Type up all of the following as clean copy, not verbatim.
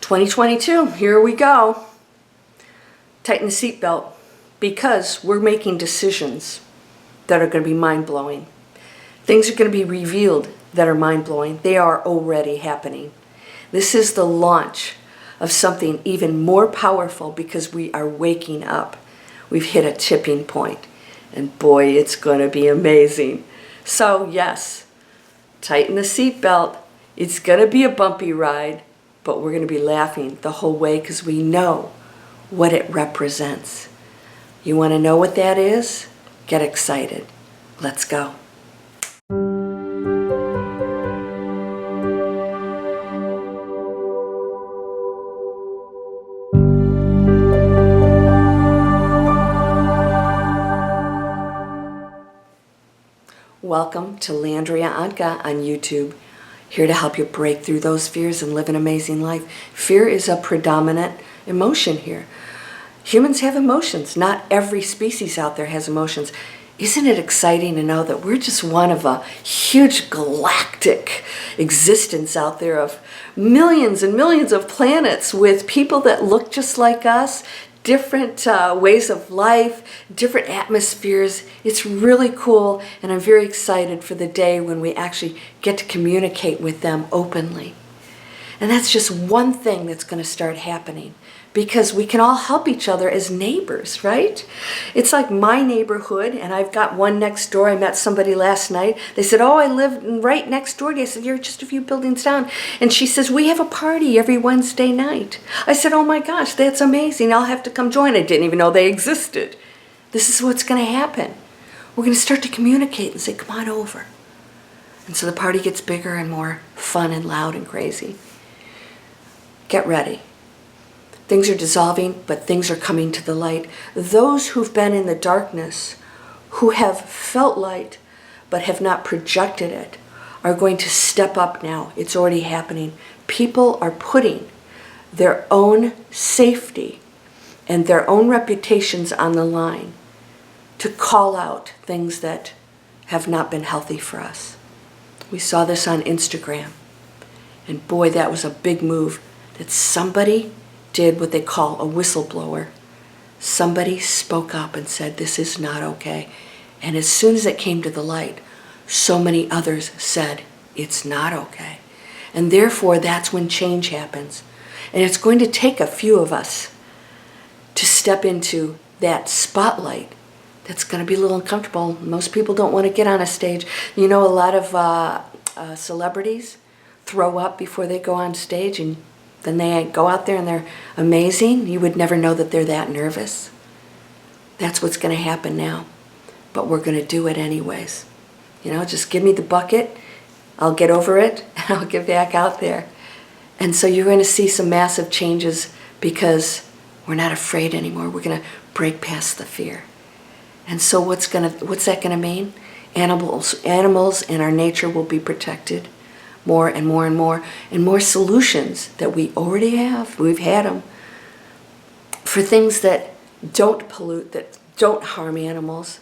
2022, here we go. Tighten the seatbelt because we're making decisions that are going to be mind-blowing. Things are going to be revealed that are mind-blowing. They are already happening. This is the launch of something even more powerful because we are waking up. We've hit a tipping point, and boy, it's going to be amazing. So yes, tighten the seatbelt. It's going to be a bumpy ride, but we're going to be laughing the whole way because we know what it represents. You want to know what that is? Get excited. Let's go. Welcome to Landria Onkka on YouTube. Here to help you break through those fears and live an amazing life. Fear is a predominant emotion here. Humans have emotions. Not every species out there has emotions. Isn't it exciting to know that we're just one of a huge galactic existence out there of millions and millions of planets with people that look just like us, different ways of life, different atmospheres. It's really cool, and I'm very excited for the day when we actually get to communicate with them openly. And that's just one thing that's going to start happening because we can all help each other as neighbors, right? It's like my neighborhood, and I've got one next door. I met somebody last night. They said, oh, I live right next door to you. I said, you're just a few buildings down. And she says, we have a party every Wednesday night. I said, oh my gosh, that's amazing. I'll have to come join. I didn't even know they existed. This is what's going to happen. We're going to start to communicate and say, come on over. And so the party gets bigger and more fun and loud and crazy. Get ready. Things are dissolving, but things are coming to the light. Those who've been in the darkness, who have felt light, but have not projected it, are going to step up now. It's already happening. People are putting their own safety and their own reputations on the line to call out things that have not been healthy for us. We saw this on Instagram. And boy, that was a big move. That somebody did what they call a whistleblower. Somebody spoke up and said, this is not okay. And as soon as it came to the light, so many others said, it's not okay. And therefore, that's when change happens. And it's going to take a few of us to step into that spotlight. That's going to be a little uncomfortable. Most people don't want to get on a stage. You know, a lot of celebrities throw up before they go on stage, and then they go out there and they're amazing. You would never know that they're that nervous. That's what's going to happen now. But we're going to do it anyways. You know, just give me the bucket. I'll get over it and I'll get back out there. And so you're going to see some massive changes because we're not afraid anymore. We're going to break past the fear. And so what's that going to mean? Animals and our nature will be protected. More and more and more, and more solutions that we already have. We've had them for things that don't pollute, that don't harm animals,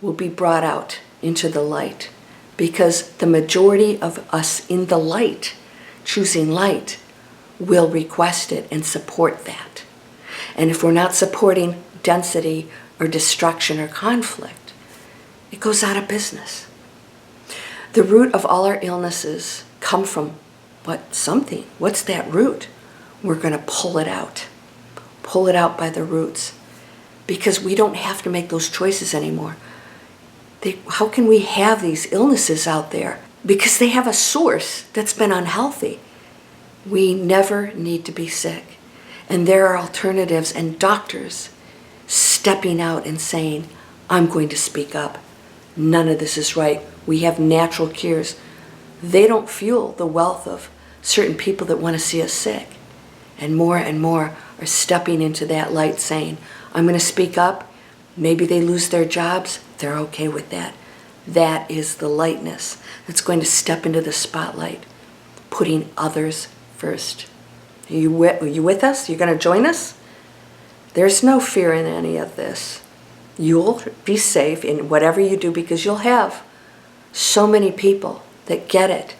will be brought out into the light because the majority of us in the light, choosing light, will request it and support that. And if we're not supporting density or destruction or conflict, it goes out of business. The root of all our illnesses come from something. What's that root? We're going to pull it out. Pull it out by the roots. Because we don't have to make those choices anymore. How can we have these illnesses out there? Because they have a source that's been unhealthy. We never need to be sick. And there are alternatives and doctors stepping out and saying, I'm going to speak up. None of this is right. We have natural cures. They don't fuel the wealth of certain people that want to see us sick. And more are stepping into that light saying, I'm going to speak up. Maybe they lose their jobs. They're okay with that. That is the lightness that's going to step into the spotlight, putting others first. Are you with us? You're going to join us? There's no fear in any of this. You'll be safe in whatever you do because you'll have so many people that get it,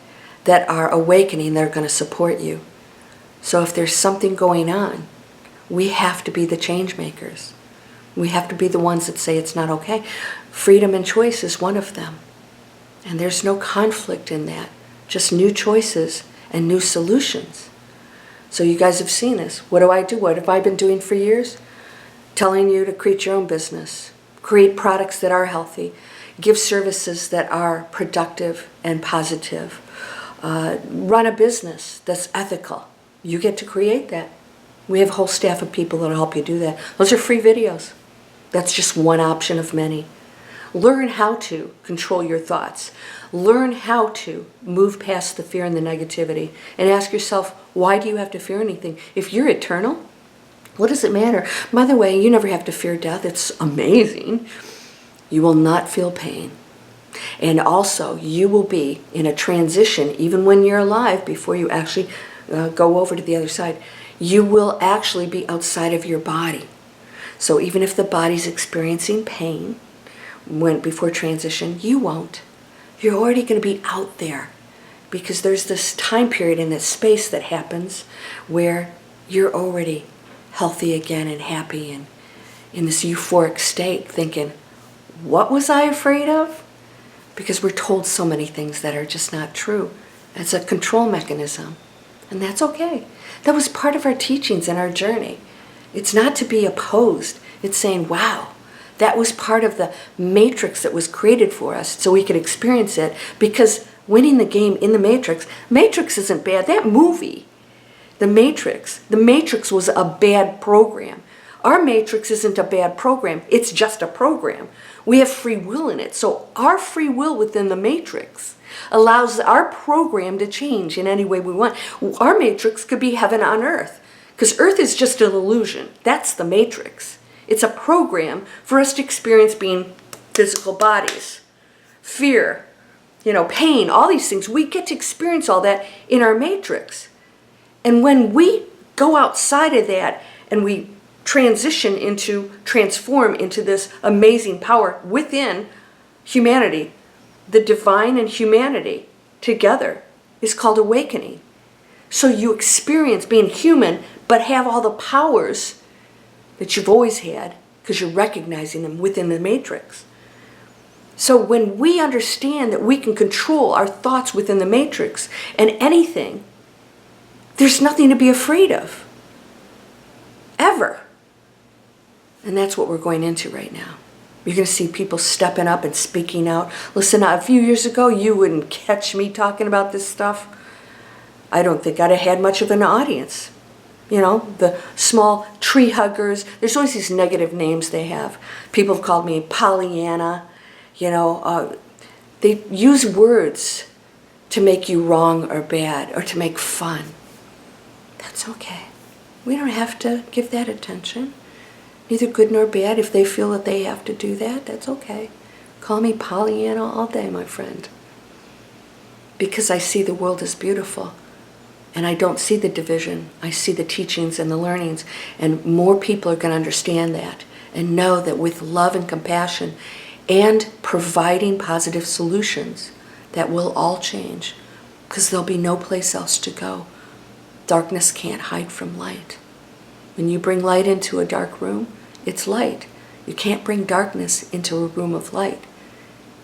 that are awakening, they're going to support you. So if there's something going on, we have to be the change makers. We have to be the ones that say it's not okay. Freedom and choice is one of them. And there's no conflict in that. Just new choices and new solutions. So you guys have seen this. What do I do? What have I been doing for years? Telling you to create your own business. Create products that are healthy. Give services that are productive and positive. Run a business that's ethical. You get to create that. We have a whole staff of people that will help you do that. Those are free videos. That's just one option of many. Learn how to control your thoughts. Learn how to move past the fear and the negativity. And ask yourself, why do you have to fear anything? If you're eternal, what does it matter? By the way, you never have to fear death. It's amazing. You will not feel pain. And also, you will be in a transition, even when you're alive, before you actually go over to the other side. You will actually be outside of your body. So even if the body's experiencing pain before transition, you won't. You're already going to be out there, because there's this time period in this space that happens where you're already healthy again and happy and in this euphoric state, thinking, what was I afraid of? Because we're told so many things that are just not true. It's a control mechanism. And that's okay. That was part of our teachings and our journey. It's not to be opposed. It's saying, wow, that was part of the matrix that was created for us so we could experience it. Because winning the game in the Matrix isn't bad. That movie, the Matrix was a bad program. Our Matrix isn't a bad program. It's just a program. We have free will in it. So our free will within the Matrix allows our program to change in any way we want. Our Matrix could be heaven on earth, because earth is just an illusion. That's the Matrix. It's a program for us to experience being physical bodies, fear, pain, all these things. We get to experience all that in our Matrix. And when we go outside of that and we transform into this amazing power within humanity, the divine and humanity together is called awakening. So you experience being human, but have all the powers that you've always had, because you're recognizing them within the Matrix. So when we understand that we can control our thoughts within the Matrix and anything, there's nothing to be afraid of. Ever. And that's what we're going into right now. You're going to see people stepping up and speaking out. Listen, a few years ago, you wouldn't catch me talking about this stuff. I don't think I'd have had much of an audience. The small tree huggers. There's always these negative names they have. People have called me Pollyanna. They use words to make you wrong or bad or to make fun. That's okay. We don't have to give that attention. Neither good nor bad. If they feel that they have to do that, that's okay. Call me Pollyanna all day, my friend. Because I see the world as beautiful. And I don't see the division. I see the teachings and the learnings. And more people are going to understand that and know that with love and compassion and providing positive solutions, that will all change. Because there'll be no place else to go. Darkness can't hide from light. When you bring light into a dark room, it's light. You can't bring darkness into a room of light,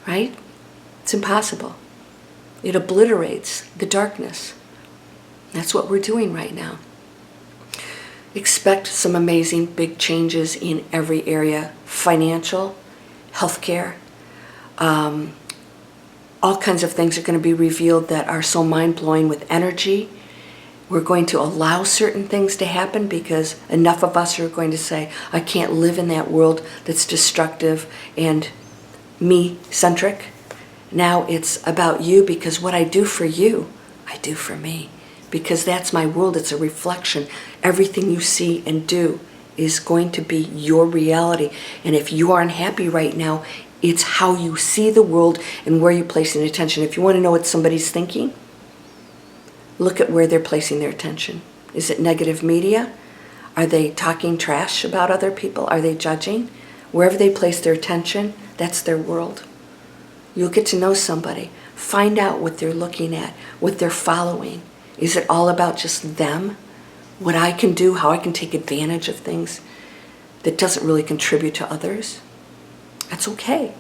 right? It's impossible. It obliterates the darkness. That's what we're doing right now. Expect some amazing big changes in every area. Financial, healthcare, all kinds of things are going to be revealed that are so mind-blowing with energy. We're going to allow certain things to happen because enough of us are going to say, I can't live in that world that's destructive and me-centric. Now it's about you, because what I do for you, I do for me. Because that's my world. It's a reflection. Everything you see and do is going to be your reality. And if you are unhappy right now, it's how you see the world and where you're placing attention. If you want to know what somebody's thinking, look at where they're placing their attention. Is it negative media? Are they talking trash about other people? Are they judging? Wherever they place their attention, that's their world. You'll get to know somebody. Find out what they're looking at, what they're following. Is it all about just them what I can do, how I can take advantage of things that doesn't really contribute to others, that's okay.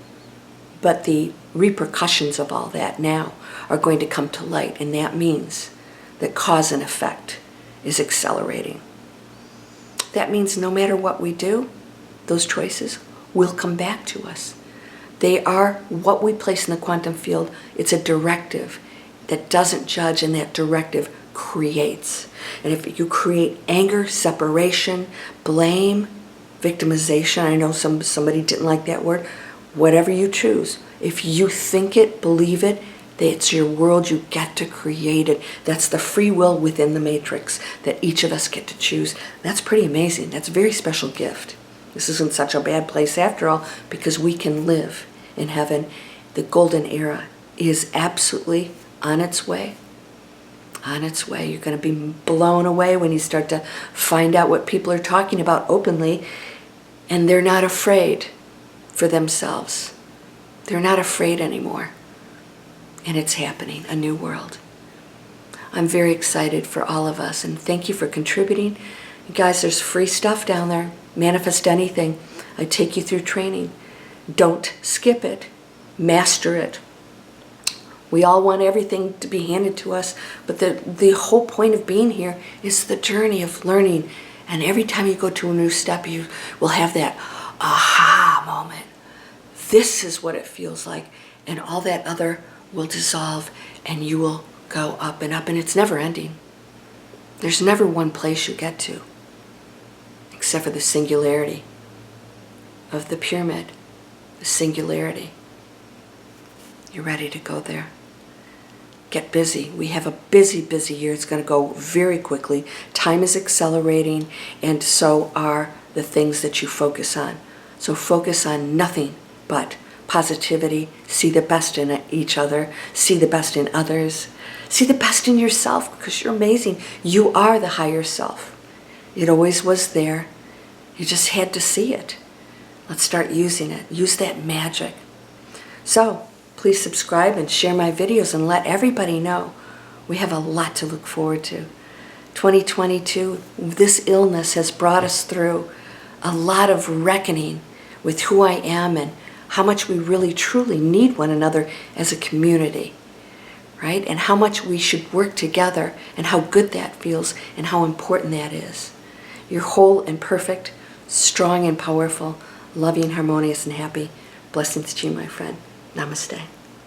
But the repercussions of all that now are going to come to light, and that means that cause and effect is accelerating. That means no matter what we do, those choices will come back to us. They are what we place in the quantum field. It's a directive that doesn't judge, and that directive creates. And if you create anger, separation, blame, victimization, I know somebody didn't like that word, whatever you choose, if you think it, believe it, it's your world, you get to create it. That's the free will within the matrix that each of us get to choose. That's pretty amazing. That's a very special gift. This isn't such a bad place after all, because we can live in heaven. The golden era is absolutely on its way. On its way. You're going to be blown away when you start to find out what people are talking about openly, and they're not afraid for themselves. They're not afraid anymore. And it's happening, a new world. I'm very excited for all of us, and thank you for contributing. You guys, there's free stuff down there. Manifest anything. I take you through training. Don't skip it. Master it. We all want everything to be handed to us, but the whole point of being here is the journey of learning. And every time you go to a new step, you will have that aha moment. This is what it feels like. And all that other will dissolve, and you will go up, and it's never ending. There's never one place you get to, except for the singularity of the pyramid, the singularity. You're ready to go there. Get busy. We have a busy, busy year. It's going to go very quickly. Time is accelerating, and so are the things that you focus on. So focus on nothing but positivity. See the best in each other. See the best in others. See the best in yourself, because you're amazing. You are the higher self. It always was there. You just had to see it. Let's start using it. Use that magic. So please subscribe and share my videos and let everybody know. We have a lot to look forward to. 2022, this illness has brought us through a lot of reckoning with who I am and how much we really truly need one another as a community, right? And how much we should work together, and how good that feels, and how important that is. You're whole and perfect, strong and powerful, loving, harmonious, and happy. Blessings to you, my friend. Namaste.